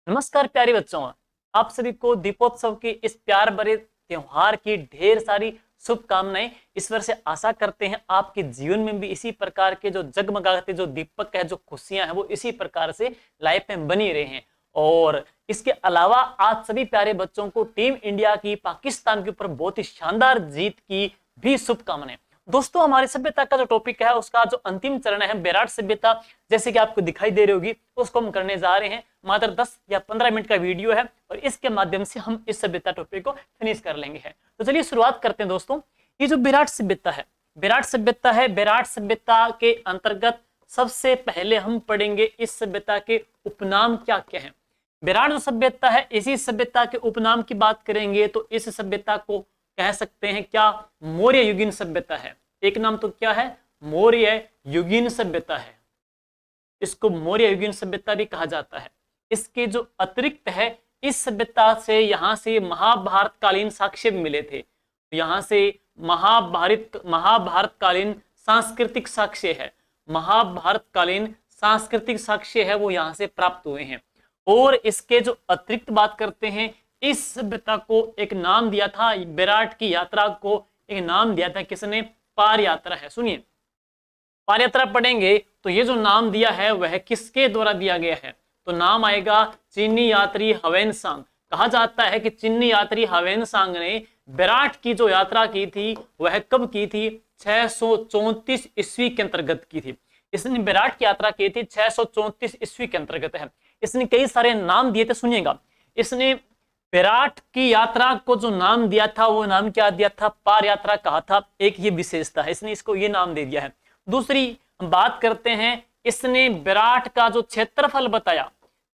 नमस्कार प्यारे बच्चों, आप सभी को दीपोत्सव के इस प्यार भरे त्योहार की ढेर सारी शुभकामनाएं। ईश्वर से आशा करते हैं आपके जीवन में भी इसी प्रकार के जो जगमगाते जो दीपक है, जो खुशियां हैं, वो इसी प्रकार से लाइफ में बनी रहे हैं। और इसके अलावा आज सभी प्यारे बच्चों को टीम इंडिया की पाकिस्तान के ऊपर बहुत ही शानदार जीत की भी शुभकामनाएं। दोस्तों, हमारी सभ्यता का जो टॉपिक है उसका जो अंतिम चरण है बेराट सभ्यता, जैसे कि आपको दिखाई दे रही होगी, उसको हम करने जा रहे हैं। मात्र 10 या 15 मिनट का वीडियो है और इसके माध्यम से हम इस सभ्यता टॉपिक को फिनिश कर लेंगे है। तो चलिए शुरुआत करते हैं दोस्तों। ये जो बेराट सभ्यता है, बेराट सभ्यता के अंतर्गत सबसे पहले हम पढ़ेंगे इस सभ्यता के उपनाम क्या क्या है। बेराट जो सभ्यता है, इसी सभ्यता के उपनाम की बात करेंगे तो इस सभ्यता को कह सकते हैं क्या, मौर्य युगीन सभ्यता है। एक नाम तो क्या है, मौर्य युगीन सभ्यता है। इसको मौर्य युगीन सभ्यता भी कहा जाता है। इसके जो अतिरिक्त है, इस सभ्यता से यहां से महाभारत कालीन साक्ष्य मिले थे। यहां से महाभारत कालीन सांस्कृतिक साक्ष्य है, महाभारत कालीन सांस्कृतिक साक्ष्य है, वो यहां से प्राप्त हुए हैं। और इसके जो अतिरिक्त बात करते हैं, इस सभ्यता को एक नाम दिया था, बेराट की यात्रा को एक नाम दिया था किसने, पार यात्रा है। सुनिए, पार यात्रा पढ़ेंगे तो ये जो नाम दिया है वह किसके द्वारा दिया गया है, तो नाम आएगा चीनी यात्री ह्वेनसांग। कहा जाता है कि चीनी यात्री ह्वेनसांग ने बेराट की जो यात्रा की थी वह कब की थी, 634 ईस्वी के अंतर्गत की थी। इसने बेराट की यात्रा की थी 634 ईस्वी के अंतर्गत है। इसने कई सारे नाम दिए थे, सुनिएगा। इसने बेराट की यात्रा को जो नाम दिया था वो नाम क्या दिया था, पार यात्रा कहा था। एक ये विशेषता है, इसने इसको ये नाम दे दिया है। दूसरी बात करते हैं, इसने बेराट का जो क्षेत्रफल बताया,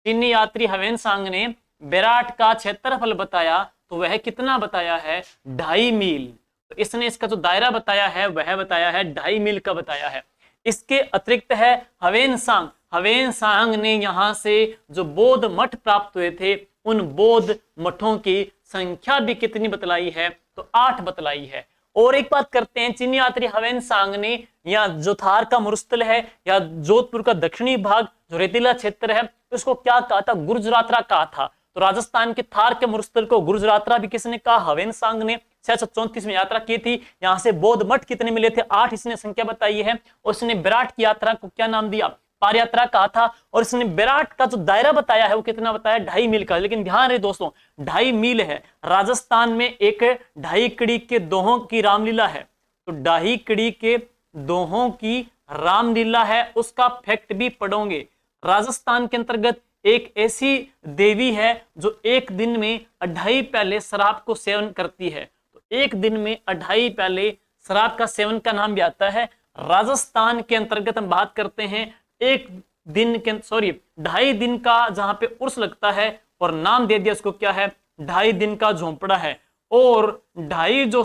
चीनी यात्री ह्वेनसांग ने बेराट का क्षेत्रफल बताया तो वह कितना बताया है, 2.5 मील। तो इसने इसका जो दायरा बताया है वह बताया है 2.5 मील का बताया है। इसके अतिरिक्त है ह्वेनसांग ने यहाँ से जो बौद्ध मठ प्राप्त हुए थे, उन बौद्ध मठों की संख्या भी कितनी बतलाई है, तो 8 बतलाई है। और एक बात करते हैं, चीनी यात्री ह्वेनसांग ने या जो थार का मरुस्थल है या जोधपुर का दक्षिणी भाग जो रेतीला क्षेत्र है, उसको क्या कहा था, गुर्जरात्रा कहा था। तो राजस्थान के थार के मरुस्थल को गुर्जरात्रा भी किसने कहा, ह्वेनसांग ने। 634 में यात्रा की थी। यहाँ से बौद्ध मठ कितने मिले थे, 8 इसने संख्या बताई है। और इसने बेराट की यात्रा को क्या नाम दिया, पार यात्रा कहा था। और इसने बेराट का जो दायरा बताया है वो कितना बताया, 2.5 मील का। लेकिन ध्यान रहे दोस्तों, 2.5 मील है। राजस्थान में एक 2.5 कड़ी के दोहों की रामलीला है, तो 2.5 कड़ी के दोहों की रामलीला है, उसका फैक्ट भी पढ़ोगे। राजस्थान के अंतर्गत एक ऐसी देवी है जो एक दिन में 2.5 प्याले शराब को सेवन करती है। तो एक दिन में 2.5 प्याले शराब का सेवन का नाम भी आता है। राजस्थान के अंतर्गत हम बात करते हैं, एक दिन के 2.5 दिन का जहां पे उर्स लगता है, और नाम दे दिया उसको क्या है, 2.5 दिन का झोंपड़ा है। और 2.5 जो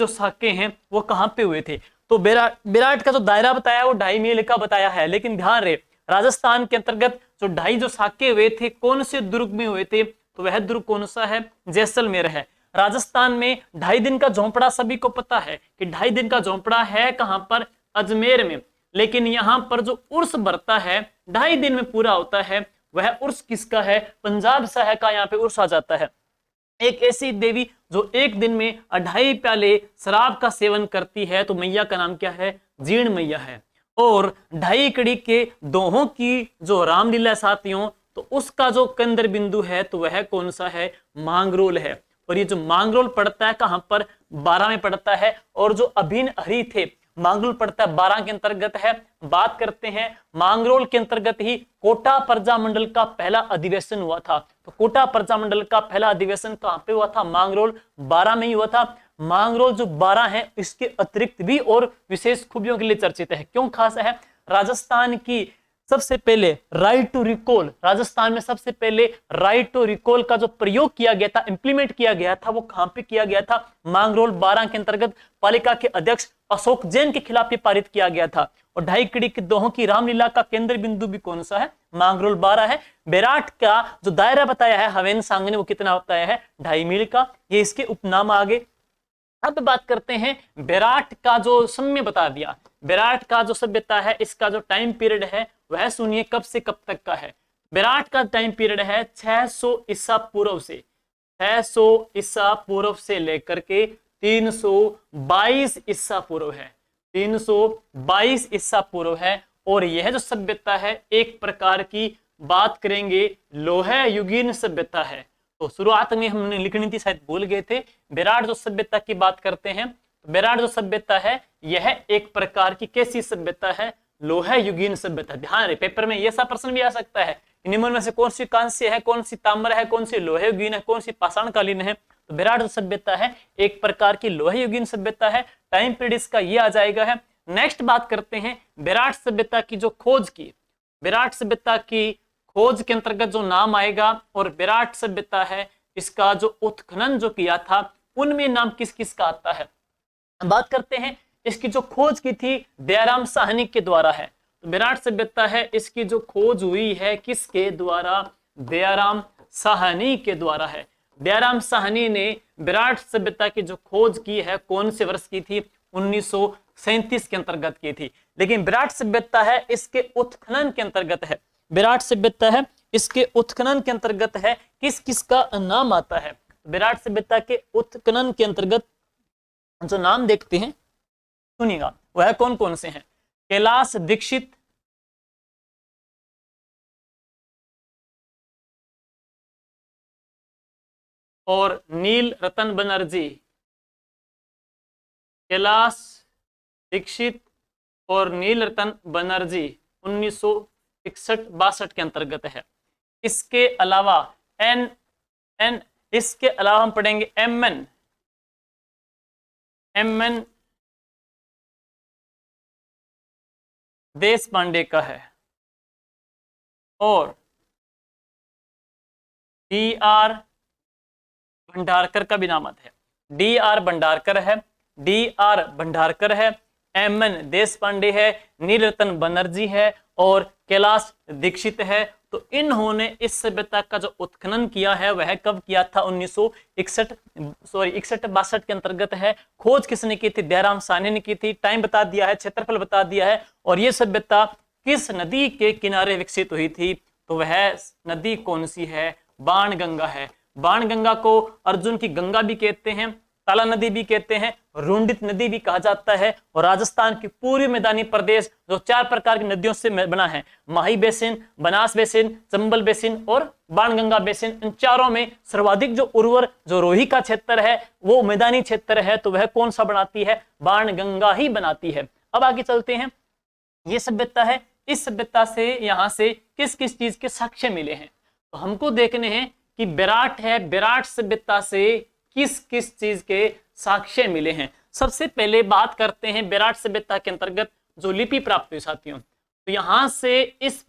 साके हैं वो कहां पे हुए थे, तो बेराट का जो दायरा बताया वो 2.5 मील का बताया है। लेकिन ध्यान रहे, राजस्थान के अंतर्गत जो 2.5 जो साके हुए थे कौन से दुर्ग में हुए थे, तो वह दुर्ग कौन सा है, जैसलमेर है। राजस्थान में 2.5 दिन का झोंपड़ा सभी को पता है कि 2.5 दिन का झोंपड़ा है कहां पर, अजमेर में। लेकिन यहां पर जो उर्स भरता है 2.5 दिन में पूरा होता है, वह उर्स किसका है, पंजाब शहर का यहाँ पे उर्स आ जाता है। एक ऐसी देवी जो एक दिन में 2.5 प्याले शराब का सेवन करती है, तो मैया का नाम क्या है, जीर्ण मैया है। और 2.5 कड़ी के दोहों की जो रामलीला साथियों, तो उसका जो केंद्र बिंदु है तो वह कौन सा है, मांगरोल है। और ये जो मांगरोल पड़ता है कहां पर, 12 में पड़ता है। और जो अभिन्न हरि थे, मांगरोल पड़ता है 12 के अंतर्गत है। बात करते हैं, मांगरोल के अंतर्गत ही कोटा प्रजा मंडल का पहला अधिवेशन हुआ था। तो कोटा प्रजा मंडल का पहला अधिवेशन कहां पे हुआ था, मांगरोल 12 में ही हुआ था। मांगरोल जो 12 है, इसके अतिरिक्त भी और विशेष खूबियों के लिए चर्चित है। क्यों खास है, राजस्थान की सबसे पहले राइट टू रिकॉल, राजस्थान में सबसे पहले राइट टू रिकॉल का जो प्रयोग किया गया था, इंप्लीमेंट किया गया था, वो कहां पे किया गया था, मांगरोल 12 के अंतर्गत पालिका के अध्यक्ष अशोक जैन के खिलाफ ये पारित किया गया था। और 2.5 कड़ी के दोहों की रामलीला का केंद्र बिंदु भी कौन सा है, मांगरोल 12 है। बेराट का जो दायरा बताया है ह्वेनसांग ने, वो कितना बताया है, 2.5 मील का। ये इसके उपनाम आगे। अब बात करते हैं, बेराट का जो समय बता दिया, बेराट का जो सभ्यता है, इसका जो टाइम पीरियड है वह सुनिए कब से कब तक का है। विराट का टाइम पीरियड है 600 ईसा पूर्व से, 600 ईसा पूर्व से लेकर के 322 ईसा पूर्व है, 322 ईसा पूर्व है। और यह जो सभ्यता है एक प्रकार की बात करेंगे लोहे युगीन सभ्यता है। तो शुरुआत में हमने लिखनी थी, शायद भूल गए थे। विराट जो सभ्यता की बात करते हैं, तो विराट जो सभ्यता है यह एक प्रकार की कैसी सभ्यता है, लोहे युगीन सभ्यता। ध्यान रहे, पेपर में यह सा प्रश्न भी आ सकता है, निम्न में से कौन सी कांस्य है, कौन सी ताम्र है, कौन सी लोहे युगीन है, कौन सी पाषाणकालीन है। तो विराट जो सभ्यता है एक प्रकार की लोहे युगीन सभ्यता है। टाइम पीरियड इसका ये आ जाएगा है। नेक्स्ट बात करते हैं विराट सभ्यता की जो खोज की, विराट सभ्यता की खोज के अंतर्गत जो नाम आएगा, और विराट सभ्यता है इसका जो उत्खनन जो किया था उनमें नाम किस किस का आता है। बात करते हैं इसकी जो खोज की थी दयाराम साहनी के द्वारा है। तो विराट सभ्यता है इसकी जो खोज हुई है किसके द्वारा, दयाराम साहनी के द्वारा है। दयाराम साहनी ने विराट सभ्यता की जो खोज की है कौन से वर्ष की थी, 1937 के अंतर्गत की थी। लेकिन विराट सभ्यता है इसके उत्खनन के अंतर्गत है, विराट सभ्यता है इसके उत्खनन के अंतर्गत है। किस किस का नाम आता है विराट सभ्यता के उत्खनन के अंतर्गत, जो नाम देखते हैं सुनिएगा, वह कौन कौन से हैं। कैलाश दीक्षित, और नील रतन बनर्जी। कैलाश दीक्षित और नील रतन बनर्जी 1961-62 के अंतर्गत है। इसके अलावा इसके अलावा हम पढ़ेंगे एम एन देश पांडे का है, और डी आर भंडारकर का भी नाम आता है। डी आर भंडारकर है, एम एन देश पांडे है, नील रतन बनर्जी है, और कैलाश दीक्षित है। तो इन्होंने इस सभ्यता का जो उत्खनन किया है वह कब किया था, 1961-62 के अंतर्गत है। खोज किसने की थी, दयाराम साहनी ने की थी। टाइम बता दिया है, क्षेत्रफल बता दिया है, और यह सभ्यता किस नदी के किनारे विकसित हुई थी, तो वह नदी कौन सी है, बाणगंगा है। बाणगंगा को अर्जुन की गंगा भी कहते हैं, ताला नदी भी कहते हैं, रुंडित नदी भी कहा जाता है। और राजस्थान की पूर्वी मैदानी प्रदेश जो 4 प्रकार की नदियों से बना है, Mahi basin, Banas basin, Chambal basin और बाणगंगा बेसिन, इन चारों में सर्वाधिक जो उर्वर जो रोही का क्षेत्र है वो मैदानी क्षेत्र है, तो वह कौन सा बनाती है, बाणगंगा ही बनाती है। अब आगे चलते हैं, ये सभ्यता है, इस सभ्यता से यहाँ से किस किस चीज के साक्ष्य मिले हैं, तो हमको देखने हैं कि विराट है, विराट सभ्यता से किस किस चीज के साक्ष्य मिले हैं। सबसे पहले बात करते हैं विराट सभ्यता के अंतर्गत जो लिपि प्राप्त हुई साथियों, तो यहां से इस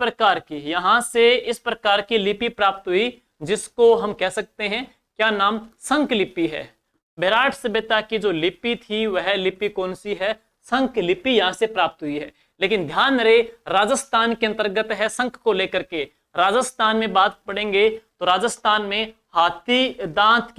प्रकार की लिपि प्राप्त हुई जिसको हम कह सकते हैं क्या नाम, शंख लिपि है। विराट सभ्यता की जो लिपि थी वह लिपि कौन सी है, शंख लिपि यहां से प्राप्त हुई है। लेकिन ध्यान रहे राजस्थान के अंतर्गत है, शंख को लेकर के राजस्थान में बात पढ़ेंगे तो राजस्थान में हाथी दांत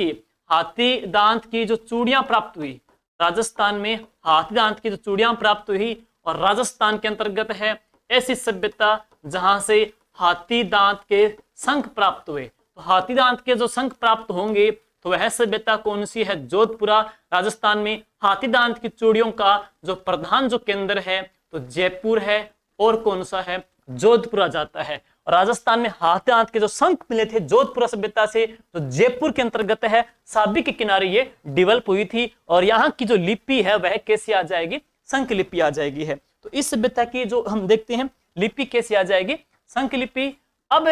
की जो चूड़ियां प्राप्त हुई, राजस्थान में हाथी दांत की जो चूड़ियां प्राप्त हुई, और राजस्थान के अंतर्गत है ऐसी सभ्यता जहां से हाथी दांत के शंख प्राप्त हुए। तो हाथी दांत के जो शंख प्राप्त होंगे तो वह सभ्यता कौन सी है, जोधपुरा। राजस्थान में हाथी दांत की चूड़ियों का जो प्रधान जो केंद्र है तो जयपुर है, और कौन सा है, जोधपुरा जाता है। राजस्थान में हाथी दांत के जो शंख मिले थे जोधपुरा सभ्यता से, तो जयपुर के अंतर्गत है, साबी के किनारे ये डेवलप हुई थी। और यहाँ की जो लिपि है वह कैसी आ जाएगी, शंख लिपि आ जाएगी है। तो इस सभ्यता की जो हम देखते हैं लिपि कैसी आ जाएगी, शंख लिपि। अब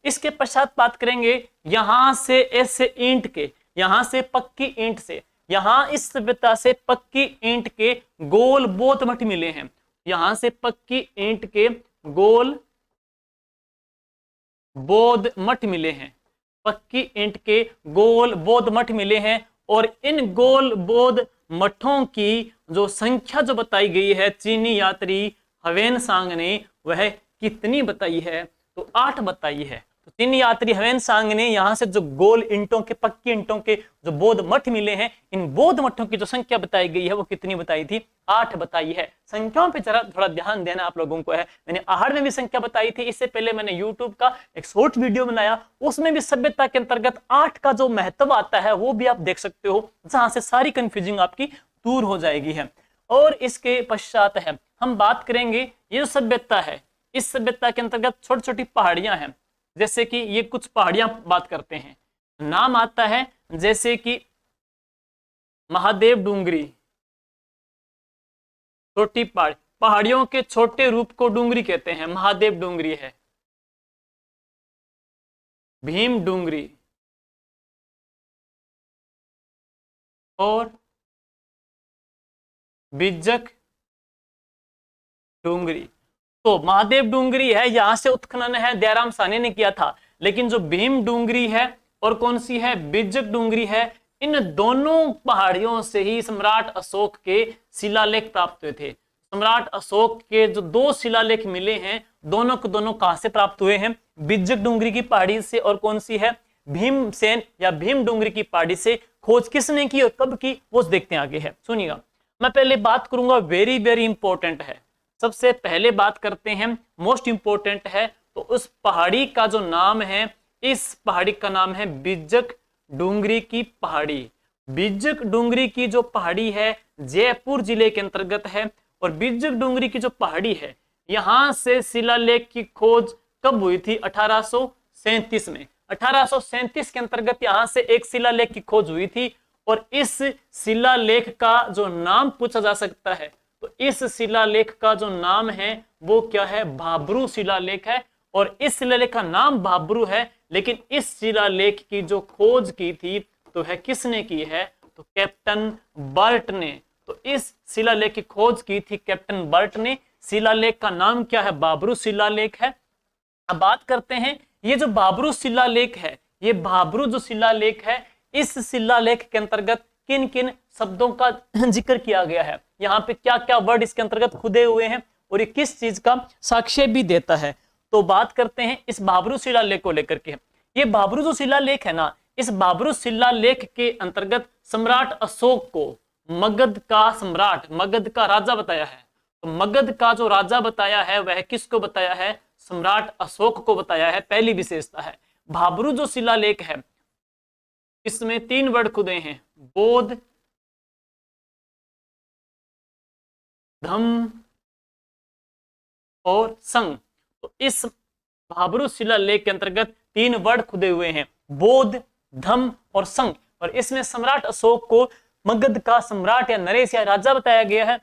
इसके पश्चात बात करेंगे यहां से ऐसे ईंट के, यहां से पक्की ईंट से, यहां इस सभ्यता से पक्की ईंट के गोल बौद्ध मठ मिले हैं। यहां से पक्की ईंट के गोल बौद्ध मठ मिले हैं, पक्की ईंट के गोल बौद्ध मठ मिले हैं। और इन गोल बौद्ध मठों की जो संख्या जो बताई गई है चीनी यात्री ह्वेन सांग ने, वह कितनी बताई है, तो 8 बताई है। तो तीन यात्री हवेन सांग ने यहाँ से जो गोल ईंटों के, पक्की ईंटों के जो बौद्ध मठ मिले हैं, इन बौद्ध मठों की जो संख्या बताई गई है वो कितनी बताई थी? 8 बताई है। संख्याओं पे जरा थोड़ा ध्यान देना आप लोगों को है। मैंने आहड़ में भी संख्या बताई थी, इससे पहले मैंने यूट्यूब का एक शॉर्ट वीडियो बनाया, उसमें भी सभ्यता के अंतर्गत 8 का जो महत्व आता है वो भी आप देख सकते हो, जहां से सारी कंफ्यूजिंग आपकी दूर हो जाएगी है। और इसके पश्चात है हम बात करेंगे ये जो सभ्यता है, इस सभ्यता के अंतर्गत छोटी छोटी पहाड़ियां हैं, जैसे कि ये कुछ पहाड़ियां बात करते हैं, नाम आता है जैसे कि महादेव डूंगरी, छोटी पहाड़ियों के छोटे रूप को डूंगरी कहते हैं, महादेव डूंगरी है, भीम डूंगरी और बिज्जक डूंगरी। तो महादेव डूंगरी है, यहां से उत्खनन है दयाराम साहनी ने किया था, लेकिन जो भीम डूंगरी है और कौन सी है, बिज्जक डूंगरी है, इन दोनों पहाड़ियों से ही सम्राट अशोक के शिलालेख प्राप्त हुए थे। सम्राट अशोक के जो 2 शिलालेख मिले हैं, दोनों को दोनों कहां से प्राप्त हुए हैं? बिज्जक डूंगरी की पहाड़ी से, और कौन सी है, भीमसेन या भीम डूंगरी की पहाड़ी से। खोज किसने की और कब की वो देखते हैं आगे है, सुनिएगा। मैं पहले बात करूंगा, वेरी वेरी इंपॉर्टेंट है, सबसे पहले बात करते हैं, मोस्ट इंपॉर्टेंट है, तो उस पहाड़ी का जो नाम है, इस पहाड़ी का नाम है बिज्जक डूंगरी की पहाड़ी। बिज्जक डूंगरी की जो पहाड़ी है जयपुर जिले के अंतर्गत है, और बिज्जक डूंगरी की जो पहाड़ी है यहां से शिलालेख की खोज कब हुई थी? 1837 में। 1837 के अंतर्गत यहां से एक शिलालेख की खोज हुई थी, और इस शिलालेख का जो नाम पूछा जा सकता है, तो इस शिलालेख का जो नाम है वो क्या है? भाब्रू शिलालेख है। और इस शिलालेख का नाम भाब्रू है, लेकिन इस शिलालेख की जो खोज की थी तो है किसने की है? तो कैप्टन बर्ट ने। तो इस शिलालेख की खोज की थी कैप्टन बर्ट ने। शिलालेख का नाम क्या है? भाब्रू शिलालेख है। अब बात करते हैं, ये जो भाब्रू शिलालेख है, ये भाब्रू जो शिलालेख है, इस शिलालेख के अंतर्गत किन किन शब्दों का जिक्र किया गया है, यहाँ पे क्या क्या वर्ड इसके अंतर्गत खुदे हुए हैं, और ये किस चीज का साक्ष्य भी देता है। तो बात करते हैं इस भाब्रू शिलालेख को लेकर के। ये भाब्रू जो शिलालेख है ना, इस भाब्रू शिलालेख के अंतर्गत सम्राट अशोक को मगध का सम्राट, मगध का राजा बताया है। तो मगध का जो राजा बताया है वह किसको बताया है? सम्राट अशोक को बताया है। पहली विशेषता है भाब्रू जो शिलालेख है, इसमें 3 वर्ड खुदे हैं, बोध, धम और संग। तो इस भाब्रू शिलालेख के अंतर्गत 3 वर्ड खुदे हुए हैं, बोध, धम और संग। और इसमें सम्राट अशोक को मगध का सम्राट या नरेश या राजा बताया गया है।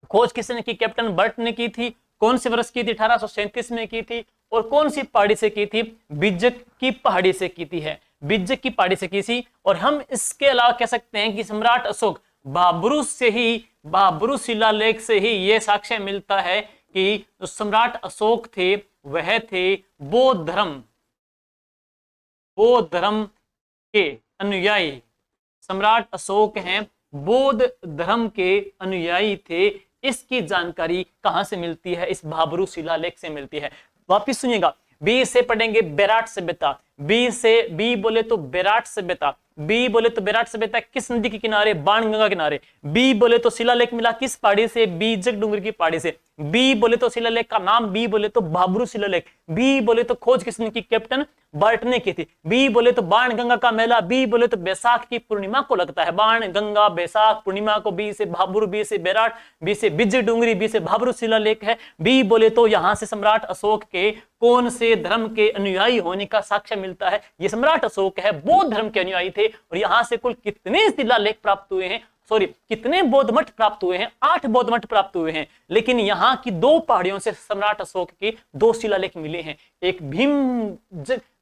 खोज किसने की? कैप्टन बर्ट ने की थी। कौन से वर्ष की थी? 1837 में की थी। और कौन सी पहाड़ी से की थी? बिज्जक की पहाड़ी से की थी है, बिज्जक की पहाड़ी से की थी। और हम इसके अलावा कह सकते हैं कि सम्राट अशोक भाब्रू से ही, भाब्रू शिलालेख से ही यह साक्ष्य मिलता है कि जो सम्राट अशोक थे वह थे बौद्ध धर्म के अनुयायी। सम्राट अशोक हैं बौद्ध धर्म के अनुयायी थे। इसकी जानकारी कहां से मिलती है? इस भाब्रू शिलालेख से मिलती है। वापिस सुनिएगा, बी से पढ़ेंगे बेराट सभ्यता। बी बोले तो बेराट सभ्यता। बी बोले तो बेराट सभ्यता किस नदी के किनारे? बाणगंगा किनारे। बी बोले तो शिलालेख मिला किस पहाड़ी से? बिज्जक डूंगरी की पहाड़ी से। बी बोले तो शिलालेख का नाम, बी बोले तो भाब्रू शिलालेख। बी बोले तो खोज किसने की? कैप्टन बर्ट ने की थी। बी बोले तो बाणगंगा का मेला। बी बोले तो बैसाख की पूर्णिमा को लगता है। बाणगंगा बैसाख पूर्णिमा को। बी से भाब्रू, बी से बेराट, बी से बिज्जक डूंगरी, बी से भाब्रू शिलालेख है। बी बोले तो यहां से सम्राट अशोक के कौन से धर्म के अनुयायी होने का साक्ष्य मिलता है? ये सम्राट अशोक है, बौद्ध धर्म के अनुयायी थे। और यहां से कुल कितने शिलालेख प्राप्त हुए हैं? कितने बौद्ध मठ प्राप्त हुए हैं? 8 बौद्ध मठ प्राप्त हुए हैं। लेकिन यहाँ की 2 पहाड़ियों से सम्राट अशोक के 2 शिलालेख मिले हैं। एक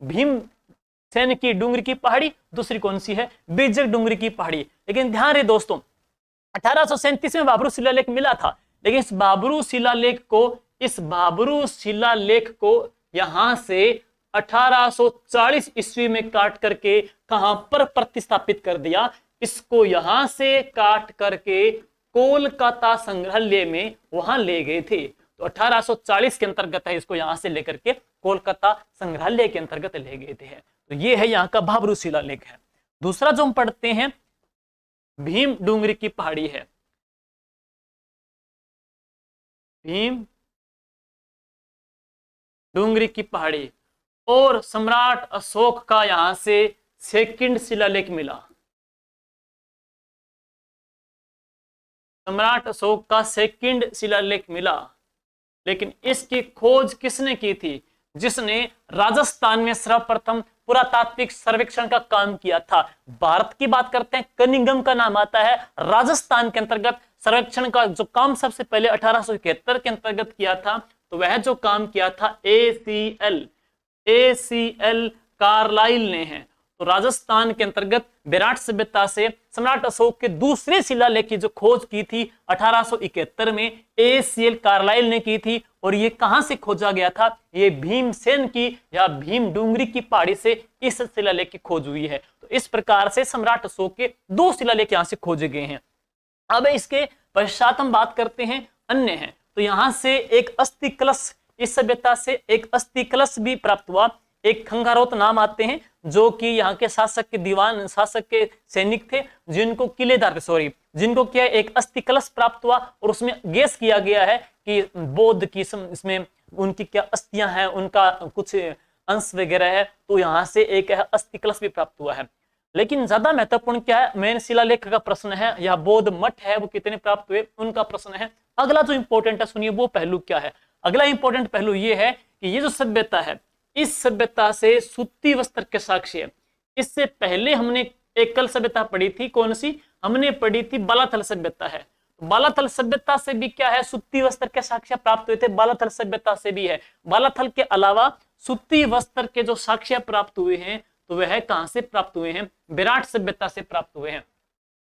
भीमसेन की डूंगरी की पहाड़ी, दूसरी कौन सी है? बिज्जक डूंगरी की पहाड़ी। लेकिन ध्यान रहे दोस्तों, 1837 में भाब्रू शिलालेख मिला था, लेकिन इस भाब्रू शिलालेख को यहां से 1840 ईस्वी में काट करके कहां पर प्रतिस्थापित कर दिया? इसको यहां से काट करके कोलकाता संग्रहालय में वहां ले गए थे। तो 1840 के अंतर्गत है, इसको यहां से लेकर के कोलकाता संग्रहालय के अंतर्गत ले गए थे। तो ये है यहाँ का भाबरू शिलालेख है। दूसरा जो हम पढ़ते हैं भीम डूंगरी की पहाड़ी है। भीम डूंगरी की पहाड़ी और सम्राट अशोक का यहां से सेकंड शिलालेख मिला। सम्राट अशोक का सेकंड शिलालेख मिला, लेकिन इसकी खोज किसने की थी? जिसने राजस्थान में सर्वप्रथम पुरातात्विक सर्वेक्षण का काम किया था। भारत की बात करते हैं, कनिंघम का नाम आता है। राजस्थान के अंतर्गत सर्वेक्षण का जो काम सबसे पहले 1871 के अंतर्गत किया था, तो वह जो काम किया था ACL कार्लाइल ने है। तो राजस्थान के अंतर्गत विराट सभ्यता से सम्राट अशोक के दूसरे शिलालेख की जो खोज की थी 1871 में ACL कार्लाइल ने की थी। और ये कहां से खोजा गया था? ये भीमसेन की या भीम डूंगरी की पहाड़ी से इस शिलालेख की खोज हुई है। तो इस प्रकार से सम्राट अशोक के दो शिलालेख यहां से खोजे गए हैं। अब इसके पश्चात हम बात करते हैं अन्य हैं। तो यहां से एक अस्थि कलश, इस सभ्यता से एक अस्थि कलश भी प्राप्त हुआ। एक खंगारोत नाम आते हैं, जो कि यहाँ के शासक के दीवान, शासक के सैनिक थे, जिनको क्या एक अस्थि कलश प्राप्त हुआ। और उसमें गेस किया गया है कि बौद्ध की इसमें उनकी क्या अस्थियां हैं, उनका कुछ अंश वगैरह है। तो यहाँ से एक अस्थि कलश भी प्राप्त हुआ है। लेकिन ज्यादा महत्वपूर्ण क्या है, मेन शिलालेख का प्रश्न है, या बौद्ध मठ है वो कितने प्राप्त हुए उनका प्रश्न है। अगला जो इंपॉर्टेंट है, सुनिए वो पहलू क्या है। अगला इंपॉर्टेंट पहलू ये है कि ये जो सभ्यता है, इस सभ्यता से सूती वस्त्र के साक्ष्य है। इससे पहले हमने एकल सभ्यता पढ़ी थी, कौन सी? हमने पढ़ी थी बालाथल सभ्यता है। बालाथल सभ्यता से भी क्या है? सूती वस्त्र के साक्ष्य प्राप्त हुए थे। बालाथल सभ्यता से भी है। बालाथल के अलावा सूती वस्त्र के जो साक्ष्य प्राप्त हुए हैं, तो वह कहां से प्राप्त हुए हैं? विराट सभ्यता से प्राप्त हुए हैं।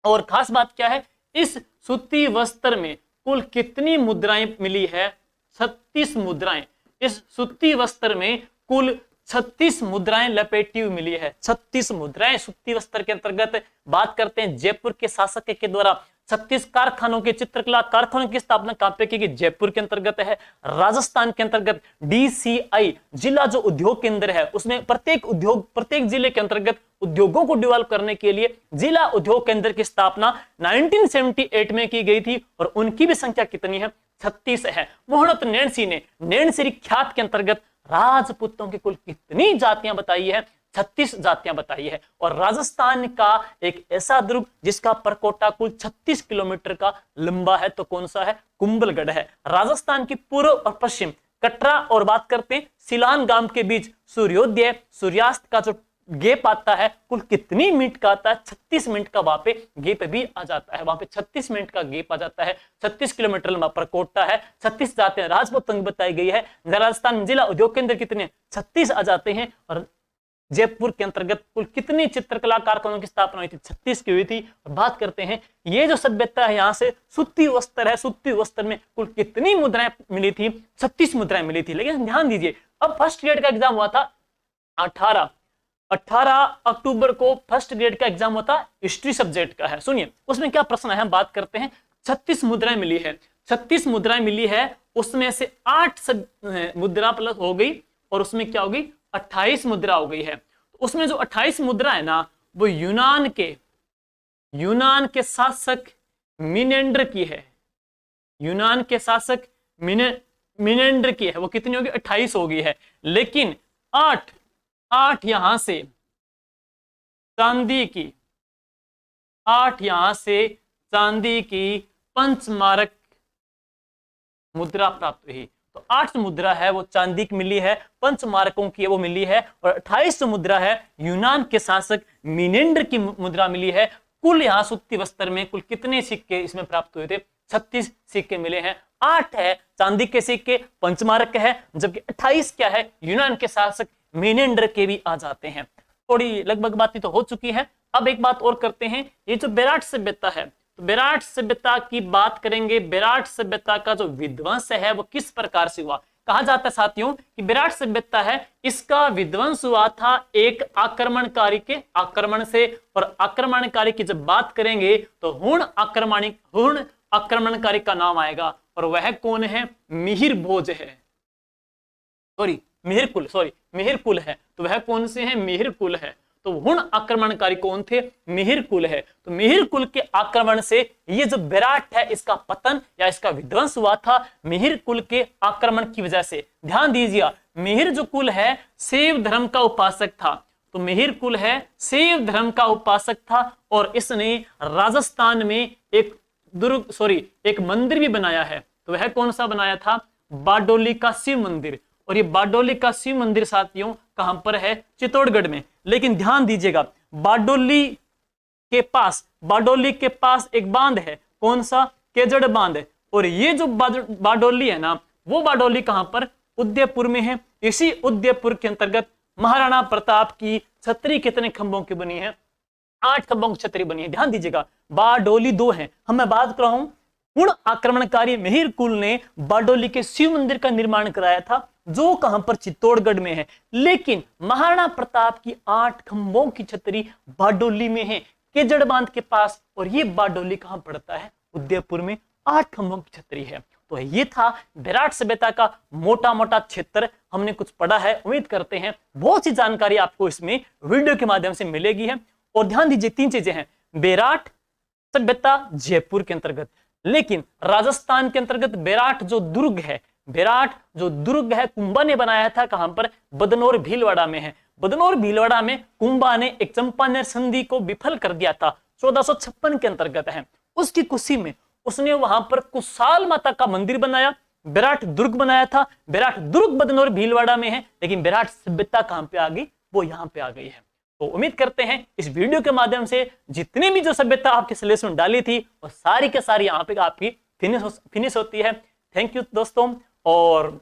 और खास बात क्या है, इस सूती वस्त्र में कुल कितनी मुद्राएं मिली है? 36 मुद्राएं। इस सूती वस्त्र में कुल 36 मुद्राएं लपेटी हुई मिली है। 36 मुद्राएं सूती वस्त्र के अंतर्गत। बात करते हैं जयपुर के शासक के द्वारा 36 कारखानों के चित्रकला कारखानों की स्थापना कहां पे की गई? जयपुर के अंतर्गत है। राजस्थान के अंतर्गत DCI जिला जो उद्योग केंद्र है, उसमें प्रत्येक जिले के अंतर्गत उद्योगों को डेवलप करने के लिए जिला उद्योग केंद्र की स्थापना 1978 में की गई थी। और उनकी भी संख्या कितनी है? 36 है। मोहनत नैणसी ने नैणसी ख्यात के अंतर्गत राजपूतों की कुल कितनी जातियां बताई है? 36 जातियां बताई है। और राजस्थान का एक ऐसा दुर्ग जिसका परकोटा कुल 36 किलोमीटर का लंबा है, तो कौन सा है? कुंभलगढ़ है। राजस्थान की पूर्व और पश्चिम कटरा और बात करते हैं सिलान गांव के बीच सूर्योदय सूर्यास्त का जो गेप आता है, कुल कितनी मिनट का आता है? 36 मिनट का वहां पे गेप भी आ जाता है। वहां पे 36 मिनट का गेप आ जाता है। 36 किलोमीटर लंबा परकोटा है। 36 जाते राजपूत अंग बताई गई है। राजस्थान जिला उद्योग केंद्र कितने? 36 आ जाते हैं। और जयपुर के अंतर्गत कुल कितनी चित्रकला कारखानों की स्थापना हुई थी? 36 की हुई थी। और बात करते हैं ये जो सभ्यता है, यहाँ से सूती वस्त्र है, सूती वस्त्र में कुल कितनी मुद्राएं मिली थी? 36 मुद्राएं मिली थी। लेकिन ध्यान दीजिए, अब फर्स्ट ग्रेड का एग्जाम हुआ था 18 अक्टूबर को फर्स्ट ग्रेड का एग्जाम होता हिस्ट्री सब्जेक्ट का है। सुनिए उसमें क्या प्रश्न है, हम बात करते हैं। 36 मुद्राएं मिली है। 36 मुद्राएं मिली है, उसमें से 8 मुद्रा प्लस हो गई, और उसमें क्या हो गई? 28 मुद्रा हो गई है। उसमें जो 28 मुद्रा है ना, वो यूनान के शासक मिनेंडर की है। यूनान के शासक मिनेंडर की है। वो कितनी होगी? 28 हो गई है। लेकिन 8 यहां से चांदी की, 8 यहां से चांदी की पंचमारक मुद्रा प्राप्त हुई। तो 8 मुद्रा है वो चांदी की मिली है, पंचमारकों की वो मिली है। और 28 मुद्रा है यूनान के शासक मिनेंडर की मुद्रा मिली है। कुल यहाँ सूती वस्त्र में कुल कितने सिक्के इसमें प्राप्त हुए थे? 36 सिक्के मिले हैं। 8 है चांदी के सिक्के, पंचमारक है, जबकि 28 क्या है? यूनान के शासक मिनेंडर के भी आ जाते हैं। थोड़ी लगभग बातें तो हो चुकी है। अब एक बात और करते हैं, ये जो विराट सभ्यता है, तो विराट सभ्यता की बात करेंगे। विराट सभ्यता का जो विध्वंस है वो किस प्रकार से हुआ? कहा जाता है साथियों कि विराट सभ्यता है, इसका विध्वंस हुआ था एक आक्रमणकारी के आक्रमण से। और आक्रमणकारी की जब बात करेंगे तो हुण आक्रमणकारी का नाम आएगा, और वह कौन है? मिहिर भोज है। सॉरी, मिहिर कुल है। तो वह कौन से हैं? मिहिर कुल है। तो हुण आक्रमणकारी कौन थे? मिहिर कुल है। तो मिहिर कुल के आक्रमण से ये जो विराट है इसका पतन या इसका विध्वंस हुआ था मिहिर कुल के आक्रमण की वजह से। ध्यान दीजिए, मिहिर जो कुल है शैव धर्म का उपासक था। तो मिहिर कुल है शैव धर्म का उपासक था और इसने राजस्थान में एक मंदिर भी बनाया है। तो वह कौन सा बनाया था? बारडोली का शिव मंदिर। और ये बारडोली का शिव मंदिर साथियों कहां पर है? चित्तौड़गढ़ में। लेकिन ध्यान दीजिएगा, बारडोली के पास एक बांध है। कौन सा? केजड़ बांध। और ये जो बारडोली है ना, वो बारडोली कहां पर? उदयपुर में है। इसी उदयपुर के अंतर्गत महाराणा प्रताप की छतरी कितने खंभों की बनी है? 8 खंभों की छतरी बनी है। ध्यान दीजिएगा, बारडोली 2 है। मैं बात कर रहा हूं हुण आक्रमणकारी मिहिर कुल ने बारडोली के शिव मंदिर का निर्माण कराया था, जो कहां पर? चित्तौड़गढ़ में है। लेकिन महाराणा प्रताप की 8 खंभों की छतरी बारडोली में है, केजड़ बांध के पास। और ये बारडोली कहां पड़ता है? उदयपुर में। 8 खंभों की छतरी है। तो ये था विराट सभ्यता का मोटा मोटा क्षेत्र, हमने कुछ पढ़ा है। उम्मीद करते हैं बहुत सी जानकारी आपको इसमें वीडियो के माध्यम से मिलेगी है। और ध्यान दीजिए 3 चीजें हैं। विराट सभ्यता जयपुर के अंतर्गत, लेकिन राजस्थान के अंतर्गत विराट जो दुर्ग है कुंभा ने बनाया था। कहां पर? बदनौर भीलवाड़ा में है। बदनौर भीलवाड़ा में कुंभा ने एक चंपानेर संधि को विफल कर दिया था, 1456 के अंतर्गत है। उसकी खुशी में उसने वहां पर कुशाल माता का मंदिर बनाया, विराट दुर्ग बनाया था। विराट दुर्ग बदनौर भीलवाड़ा में है, लेकिन विराट सभ्यता कहां पे आ गई? वो यहां पे आ गई है। तो उम्मीद करते हैं इस वीडियो के माध्यम से जितनी भी जो सभ्यता आपके सिलेबस में डाली थी वो सारी के सारी यहाँ पे आपकी फिनिश होती है। थैंक यू दोस्तों, और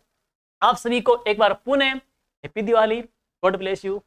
आप सभी को एक बार पुनः happy Diwali. God bless you.